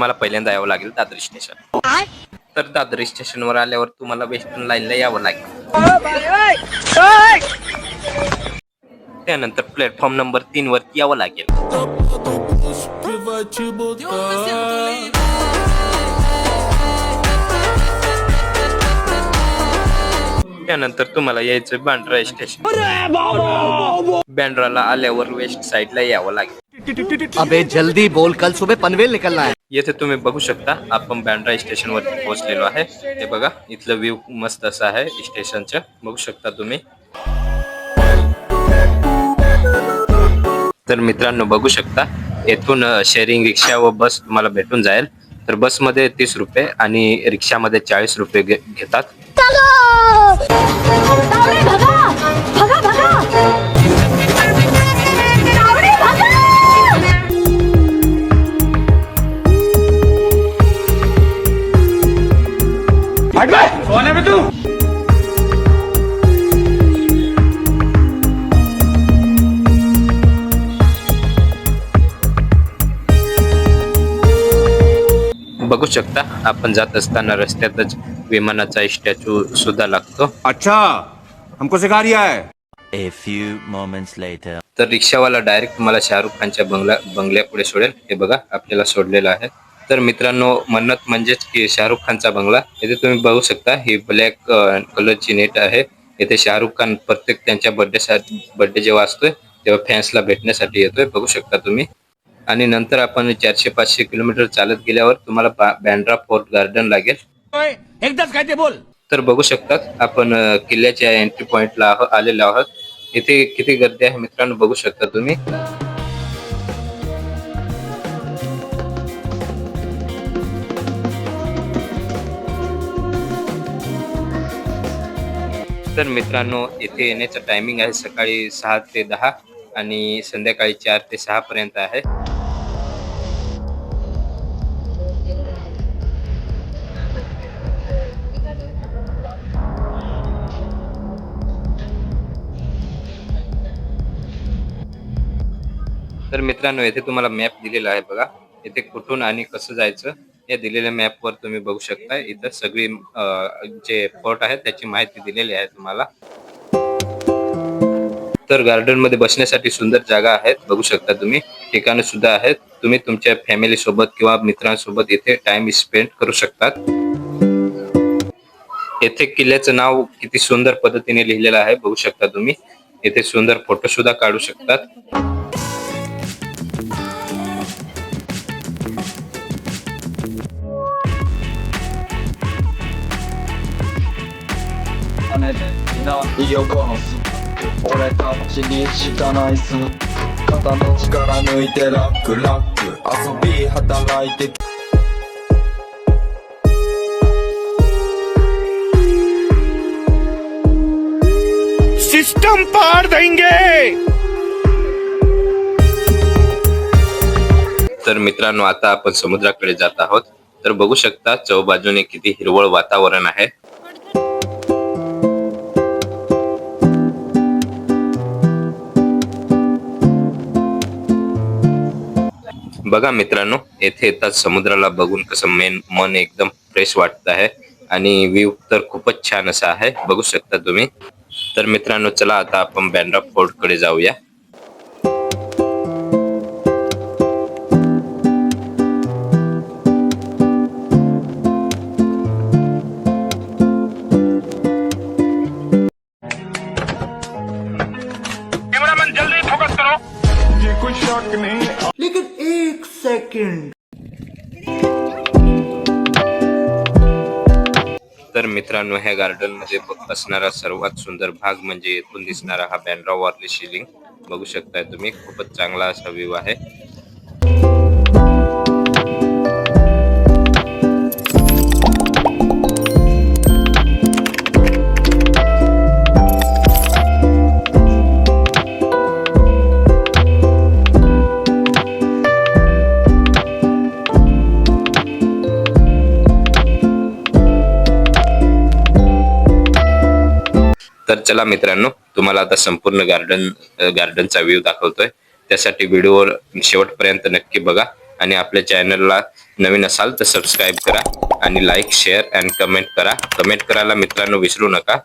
तुम्हाला पहिल्यांदा यावं लागेल दादर स्टेशन. तर दादर स्टेशनवर आल्यावर तुम्हाला वेस्टर्न लाईनला यावं लागेल. त्यानंतर प्लॅटफॉर्म नंबर 3 वरती यावं लागेल. त्यानंतर तुम्हाला यायचं बँड्रा स्टेशन. बँड्राला आल्यावर वेस्ट साइडला यावं लागेल. अबे जल्दी बोल, कल सुबह पनवेल निकलना है. येथे तुम्ही बघू शकता आपण बँड्रा स्टेशन वरती पोहोचलेलो आहे. हे बघा इथलं व्ह्यू मस्त असं आहे स्टेशनचं, बघू शकता तुम्ही. तर मित्रांनो बघू शकता येथून शेअरिंग रिक्षा व बस तुम्हाला भेटून जाईल. तर बसमध्ये 30 रुपये आणि रिक्षामध्ये 40 रुपये घेतात. कौन है बे तू? बघू शकता आपण जात असताना रस्त्यातच विमानाचा स्टॅच्यू सुद्धा लागतो. अच्छा, हमको सिखा रिया है. A few moments later. तर रिक्षावाला डायरेक्ट तुम्हाला शाहरुख खानच्या बंगल्यापुढे सोडेल. हे बघा आपल्याला सोडलेलं आहे. तर मित्रांनो मन्नत म्हणजेच की शाहरुख खानचा बंगला. इथे तुम्ही बघू शकता ही ब्लॅक कलरची नेट आहे. इथे शाहरुख खान प्रत्येक त्यांच्या बर्थडे जेव्हा असतोय तेव्हा फॅन्सला भेटण्यासाठी येतोय, बघू शकता तुम्ही. आणि नंतर आपण 400-500 किलोमीटर चालत गेल्यावर तुम्हाला बँड्रा फोर्ट गार्डन लागेल. एकदाच काय ते बोल. तर बघू शकता आपण किल्ल्याच्या एंट्री पॉइंटला आलेलो आहोत. इथे किती गर्दी आहे मित्रांनो बघू शकता तुम्ही. तर मित्रांनो इथे येण्याचं टायमिंग आहे सकाळी 6 ते 10 आणि संध्याकाळी 4 ते 6 पर्यंत आहे. तर मित्रांनो येथे तुम्हाला मॅप दिलेला आहे बघा. इथे कुठून आणि कसं जायचं या दिलेल्या मॅपवर तुम्ही बघू शकता. इथं सगळी जे फोर्ट आहे त्याची माहिती दिलेली आहे तुम्हाला. तर गार्डन मध्ये बसण्यासाठी सुंदर जागा आहेत, बघू शकता तुम्ही. ठिकाणं सुद्धा आहेत. तुम्ही तुमच्या फॅमिली सोबत किंवा मित्रांसोबत इथे टाइम स्पेंड करू शकतात. येथे किल्ल्याचं नाव किती सुंदर पद्धतीने लिहिलेलं आहे बघू शकता तुम्ही. इथे सुंदर फोटो सुद्धा काढू शकतात. सिस्टम पार देंगे. तर मित्रांनो आता आपण समुद्राकडे जात आहोत. तर बघू शकता चौबाजूने किती हिरवळ वातावरण आहे. बघा मित्रांनो येथे येताच समुद्राला बघून कसं मन एकदम फ्रेश वाटत आहे आणि व्ह्यू तर खूपच छान असा आहे, बघू शकता तुम्ही. तर मित्रांनो चला आता आपण बँड्रा फोर्ट कडे जाऊया. कैमरामैन जल्दी फोकस करो. ये कोई शक नहीं. लेकिन एक सेकंड. तर मित्रांनो ह्या गार्डन मध्ये असणारा सर्वात सुंदर भाग म्हणजे येथून दिसणारा हा बँड्रा वॉरली शिलिंग, बघू शकताय तुम्ही. खूपच चांगला असा व्ह्यू आहे. तर चला मित्रांनो तुम्हाला आता संपूर्ण गार्डनचा व्ह्यू दाखवतोय. त्यासाठी व्हिडिओ शेवटपर्यंत नक्की बघा आणि आपल्या चॅनलला नवीन असाल तर सबस्क्राईब करा आणि लाईक शेअर अँड कमेंट करा. कमेंट करायला मित्रांनो विसरू नका.